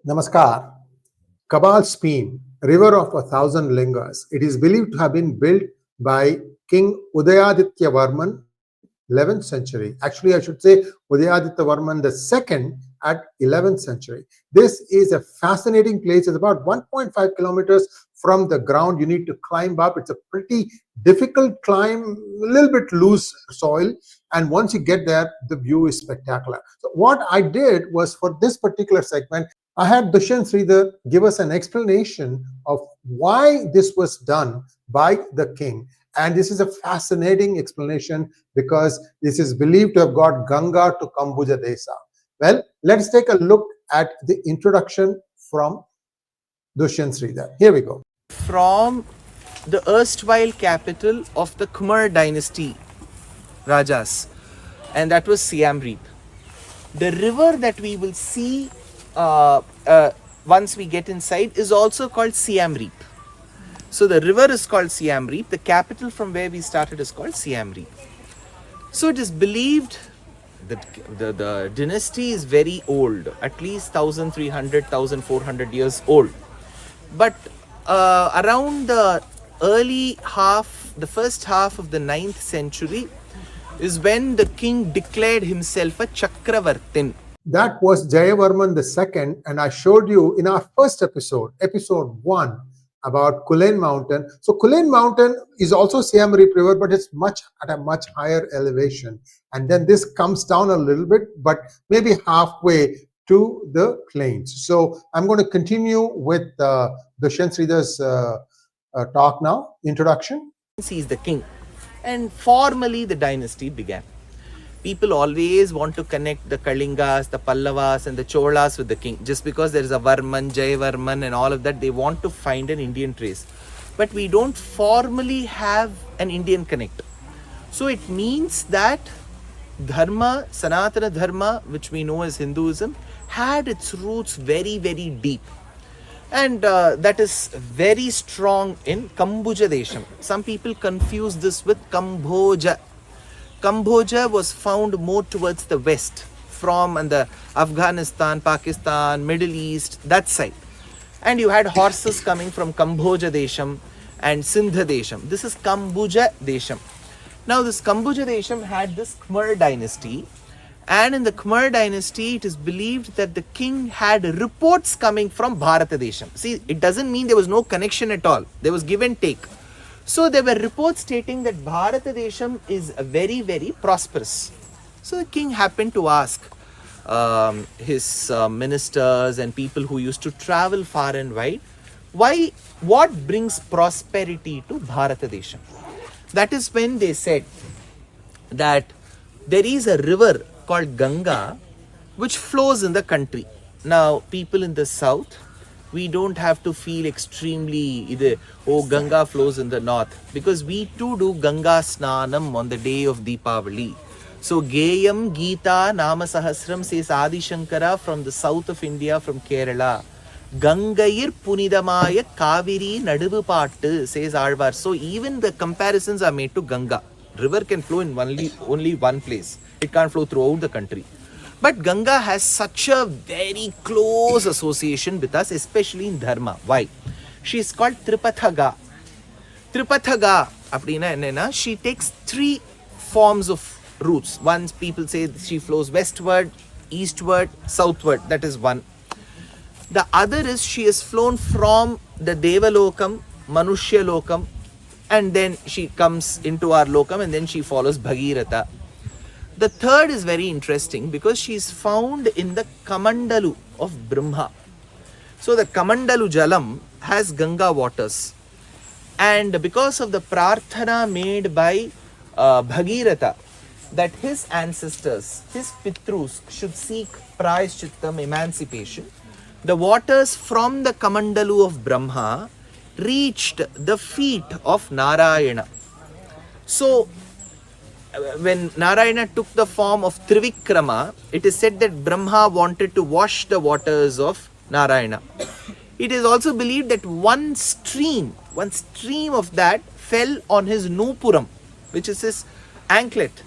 Namaskar. Kbal Spean, river of 1,000 lingas. It is believed to have been built by King Udayadityavarman, 11th century. Actually, I should say Udayadityavarman II at 11th century. This is a fascinating place. It's about 1.5 kilometers from the ground. You need to climb up. It's a pretty difficult climb, a little bit loose soil. And once you get there, the view is spectacular. So what I did was, for this particular segment, I had Dushyanth Sridhar give us an explanation of why this was done by the king. And this is a fascinating explanation because this is believed to have got Ganga to Kambhuja Desa. Well, let's take a look at the introduction from Dushyanth Sridhar. Here we go. From the erstwhile capital of the Khmer dynasty Rajas, and that was Siem Reap. The river that we will see once we get inside is also called Siem Reap. So the river is called Siem Reap. The capital from where we started is called Siem Reap. So it is believed that the dynasty is very old, at least 1,300, 1,400 years old. But around the first half of the 9th century is when the king declared himself a Chakravartin. That was Jayavarman II, and I showed you in our first episode, episode 1, about Kulen Mountain. So Kulen Mountain is also Siem Reap River, but it's at a much higher elevation. And then this comes down a little bit, but maybe halfway to the plains. So I'm going to continue with Dushyanth Sridhar's talk now, introduction. He is the king, and formally the dynasty began. People always want to connect the Kalingas, the Pallavas and the Cholas with the king. Just because there is a Varman, Jayavarman and all of that, they want to find an Indian trace. But we don't formally have an Indian connect. So it means that Dharma, Sanatana Dharma, which we know as Hinduism, had its roots very, very deep. And that is very strong in Kambhuja Desa. Some people confuse this with Kambhuja. Kambhuja was found more towards the west, from the Afghanistan, Pakistan, Middle East, that side. And you had horses coming from Kambhuja Desa and Sindha Desa. This is Kambhuja Desa. Now this Kambhuja Desa had this Khmer dynasty, and in the Khmer dynasty it is believed that the king had reports coming from Bharata Desa. See, it doesn't mean there was no connection at all. There was give and take. So there were reports stating that Bharata Desa is very, very prosperous. So the king happened to ask his ministers and people who used to travel far and wide, what brings prosperity to Bharata Desa? That is when they said that there is a river called Ganga which flows in the country. Now, people in the south, we don't have to feel extremely, Ganga flows in the north, because we too do Ganga Snanam on the day of Deepavali. So, Geyam Geeta Nama Sahasram says Adi Shankara from the south of India, from Kerala. Gangayir Punidamaya Kaveri Nadivu Pattu says Alvar. So, even the comparisons are made to Ganga. River can flow in only one place. It can't flow throughout the country. But Ganga has such a very close association with us, especially in Dharma. Why? She is called 𝗏𝗏𝗏. 𝗏𝗏𝗏, she takes 3 forms of routes. One, people say she flows westward, eastward, southward. That is one. The other is she has flown from the Devalokam, Manushya Lokam, and then she comes into our Lokam, and then she follows Bhagirath. The third is very interesting because she is found in the Kamandalu of Brahma. So the Kamandalu Jalam has Ganga waters. And because of the prarthana made by Bhagiratha, that his ancestors, his Pitrus, should seek Prayashchittam, emancipation, the waters from the Kamandalu of Brahma reached the feet of Narayana. So when Narayana took the form of Trivikrama, it is said that Brahma wanted to wash the waters of Narayana. It is also believed that one stream of that fell on his Nupuram, which is his anklet,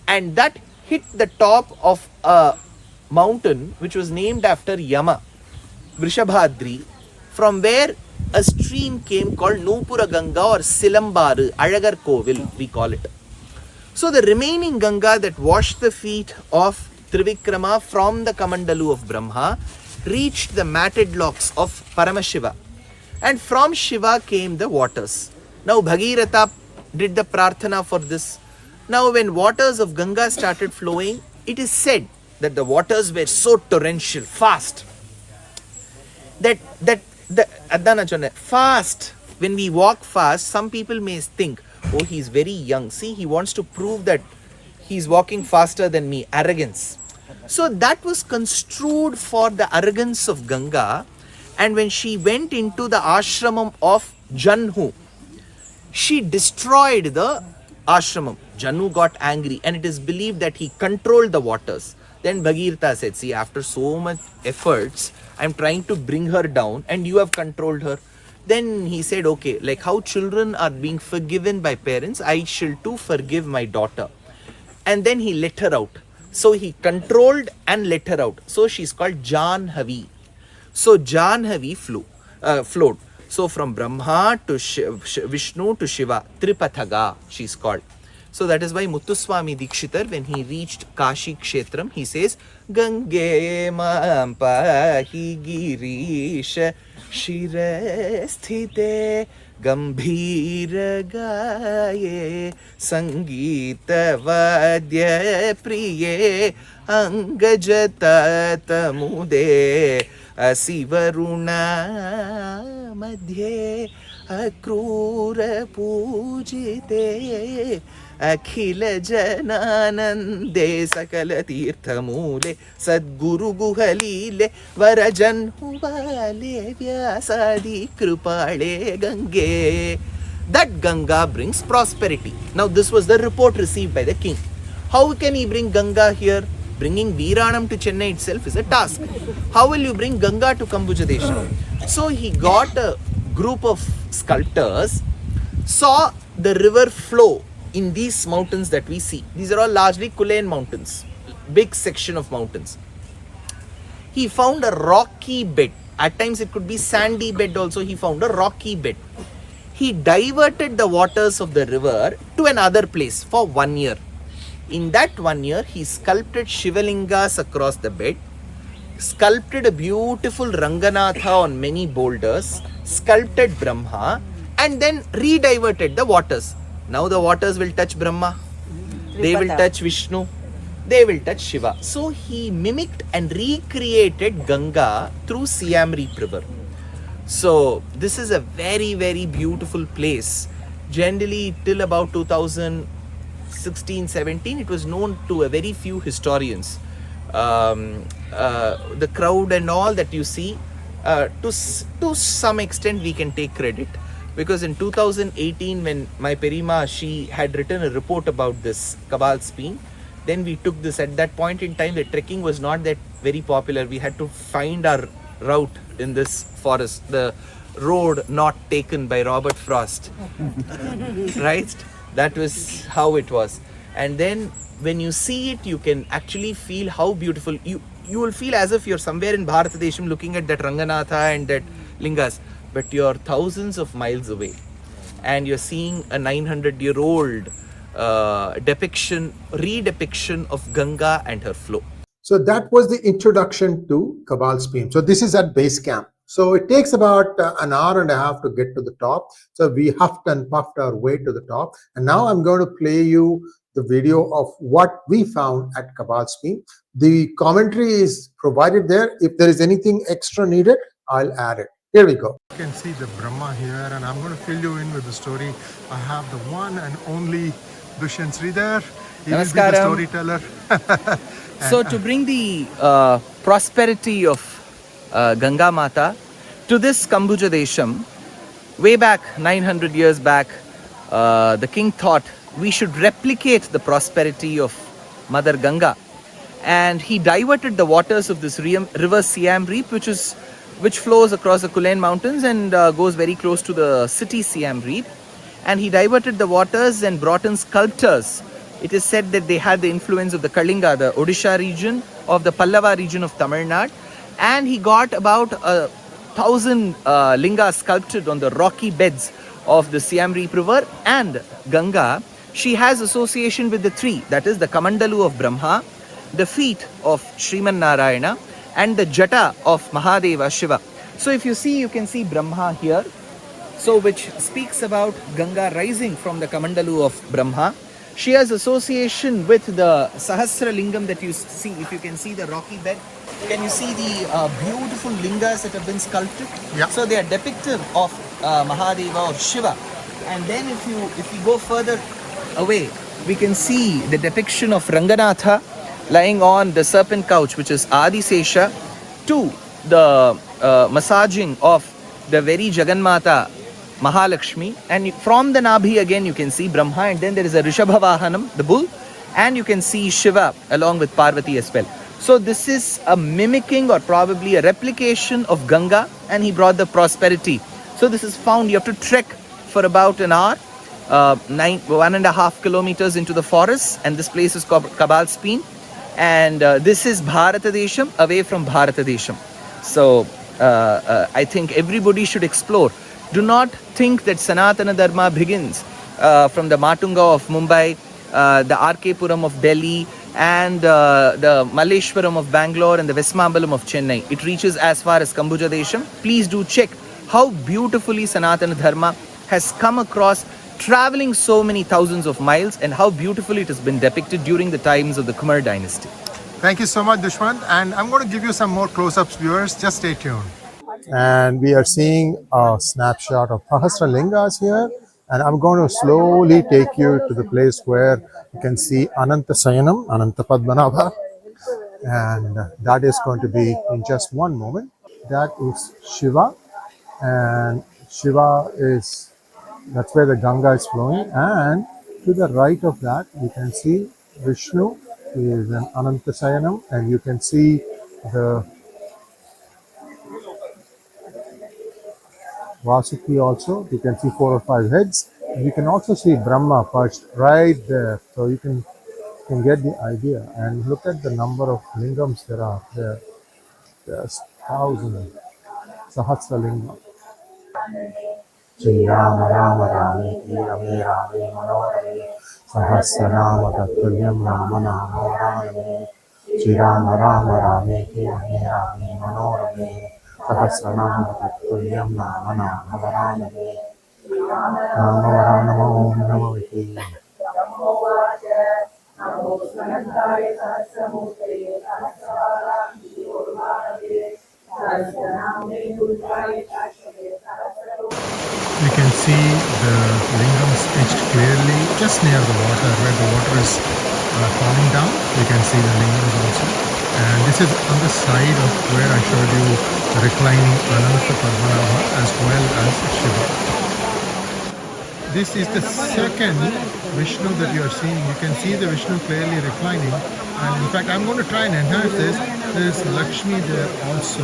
and that hit the top of a mountain which was named after Yama. Vrishabhadri, from where a stream came called Nupura Ganga or Silambaru, 𝗥𝗘𝗙𝗪 we call it. So the remaining Ganga that washed the feet of Trivikrama from the Kamandalu of Brahma reached the matted locks of Paramashiva. And from Shiva came the waters. Now Bhagirath did the prarthana for this. Now when waters of Ganga started flowing, it is said that the waters were so torrential, fast, fast. When we walk fast, some people may think, oh, he's very young. See, he wants to prove that he's walking faster than me. Arrogance. So that was construed for the arrogance of Ganga. And when she went into the ashramam of Janhu, she destroyed the ashramam. Janhu got angry, and it is believed that he controlled the waters. Then Bhagirath said, see, after so much efforts, I'm trying to bring her down and you have controlled her. Then he said, okay, like how children are being forgiven by parents, I shall too forgive my daughter. And then he let her out. So he controlled and let her out. So she's called Janhavi. So Janhavi flowed. So from Brahma to Vishnu to Shiva, Tripathaga she's called. So that is why Muthuswami Dikshitar, when he reached Kashi Kshetram, he says, Gange mam pahi girisha shirasthite gambhir gaye sangeeta vadya priye 𝗥𝗘𝗙𝗥𝗏 asivaruna madhye akrura pujite akhila jananande sakala tirthamule sadguru guhalile varajanhuvale vyasadi kripale gange. That Ganga brings prosperity. Now this was the report received by the king. How can he bring Ganga here? Bringing Veeranam to Chennai itself is a task. How will you bring Ganga to Kambhuja Desa? So he got a group of sculptors, saw the river flow in these mountains that we see. These are all largely Kulen mountains, big section of mountains. He found a rocky bed. At times it could be sandy bed also. He found a rocky bed. He diverted the waters of the river to another place for 1 year. In that 1 year, he sculpted Shivalingas across the bed, sculpted a beautiful Ranganatha on many boulders, sculpted Brahma, and then re-diverted the waters. Now the waters will touch Brahma, they will touch Vishnu, they will touch Shiva. So he mimicked and recreated Ganga through Siem Reap river. So this is a very, very beautiful place. Generally till about 2016-17, it was known to a very few historians. The crowd and all that you see, to some extent we can take credit. Because in 2018, when my Perima, she had written a report about this Kbal Spean, then we took this. At that point in time, the trekking was not that very popular. We had to find our route in this forest, the road not taken by Robert Frost. Right? That was how it was. And then when you see it, you can actually feel how beautiful. You will feel as if you're somewhere in Bharatadesham looking at that Ranganatha and that lingas. But you're thousands of miles away and you're seeing a 900-year-old redepiction of Ganga and her flow. So that was the introduction to Kbal Spean. So this is at base camp. So it takes about an hour and a half to get to the top. So we huffed and puffed our way to the top. And now I'm going to play you the video of what we found at Kbal Spean. The commentary is provided there. If there is anything extra needed, I'll add it. Here we go. You can see the Brahma here, and I'm going to fill you in with the story. I have the one and only Dushyanth Sridhar. He will be the storyteller. So to bring the prosperity of Ganga Mata to this Kambhuja Desham, way back 900 years back, the king thought we should replicate the prosperity of Mother Ganga, and he diverted the waters of this river Siem Reap, which flows across the Kulen mountains and goes very close to the city Siem Reap, and he diverted the waters and brought in sculptors. It is said that they had the influence of the Kalinga, the Odisha region, of the Pallava region of Tamil Nadu, And he got about 1,000 lingas sculpted on the rocky beds of the Siem Reap river. And Ganga, she has association with the three, that is the Kamandalu of Brahma, the feet of Sriman Narayana, and the jata of 𝗏𝗏𝗍𝗏 Shiva. So if you see, you can see Brahma here, so which speaks about Ganga rising from the Kamandalu of Brahma. She has association with the Sahasra Lingam that you see. If you can see the rocky bed, can you see the beautiful lingas that have been sculpted? Yeah. So they are depictive of 𝗏𝗏𝗍𝗏 or Shiva. And then if you go further away, we can see the depiction of Ranganatha lying on the serpent couch, which is 𝗑𝗧𝗍𝗏, to the massaging of the very Jagannatha Mahalakshmi, and from the Nabhi again you can see Brahma, and then there is a Rishabha Vahanam, the bull, and you can see Shiva along with Parvati as well. So this is a mimicking or probably a replication of Ganga, and he brought the prosperity. So this is found, you have to trek for about an hour, 1.5 kilometers into the forest, and this place is called Kbal Spean, and this is 𝗏𝗏𝗏𝗏 away from 𝗏𝗏𝗏𝗏. So I think everybody should explore. Do not think that Sanatana Dharma begins from the Matunga of Mumbai, the 𝗟𝗡𝗙𝗏 of Delhi, and the Malleshwaram of Bangalore, and the Vesmambalam of Chennai. It reaches as far as Kambhuja Desa. Please do check how beautifully Sanatana Dharma has come across, traveling so many thousands of miles, and how beautifully it has been depicted during the times of the Khmer dynasty. Thank you so much, Dushyanth. And I'm going to give you some more close-ups, viewers. Just stay tuned. And we are seeing a snapshot of Sahasralingas here. And I'm going to slowly take you to the place where you can see Ananta Sayanam, Ananta Padmanabha. And that is going to be in just one moment. That is Shiva. And Shiva is, that's where the Ganga is flowing. And to the right of that, you can see Vishnu is an Ananta Sayanam. And you can see the Vasuki also. You can see 4 or 5 heads. And you can also see Brahma perched right there. So you can get the idea. And look at the number of lingams there are there. There's thousands. Sahasra lingam. Sri Rama Rama Rame Rame Rame Manore Sahasra Nama Tattvalyam Rama Nama Rame Sri Rama Rama Rame Rame Rame Manore Sahasranama Tattvalyam Nama Nama Rame Nama Namo Namo You can see the lingams etched clearly just near the water, where the water is falling down. You can see the lingams also. And this is on the side of where I showed you the reclining Ananta Padmanabha as well as Shiva. This is the second Vishnu that you are seeing. You can see the Vishnu clearly reclining. And in fact, I'm going to try and enhance this. There is Lakshmi there also.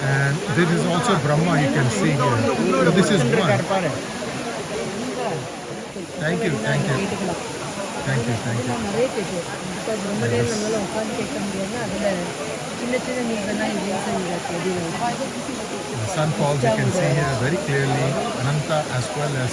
And there is also Brahma, you can see here. So this is one. Thank you, thank you. Thank you, thank you. Yes. The sun falls, you can see here very clearly Ananta as well as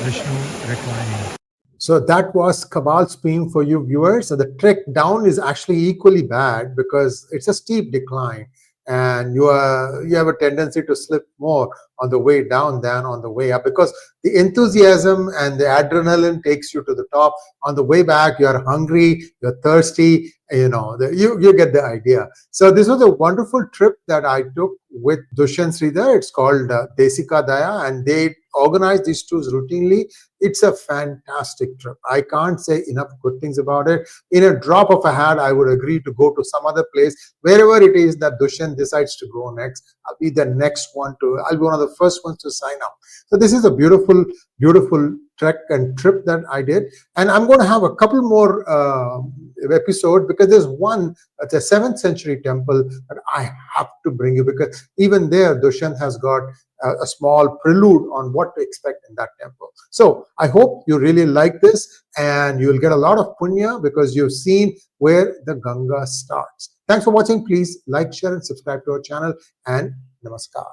Vishnu reclining. So that was Kbal Spean for you viewers. So the trek down is actually equally bad because it's a steep decline. And you have a tendency to slip more on the way down than on the way up, because the enthusiasm and the adrenaline takes you to the top. On the way back, you're hungry, you're thirsty, you get the idea. So this was a wonderful trip that I took with Dushyanth Sridhar. It's called 𝗟𝗡𝗙𝗏 𝗔𝗫, and they organize these tours routinely. It's a fantastic trip. I can't say enough good things about it. In a drop of a hat, I would agree to go to some other place. Wherever it is that Dushyanth decides to go next, I'll be the next one I'll be one of the first ones to sign up. So this is a beautiful, beautiful trek and trip that I did. And I'm going to have a couple more episodes, because there's one, it's a 7th century temple that I have to bring you, because even there, Dushyanth has got a small prelude on what to expect in that temple. So I hope you really like this, and you'll get a lot of punya because you've seen where the Ganga starts. Thanks for watching. Please like, share, and subscribe to our channel. And namaskar.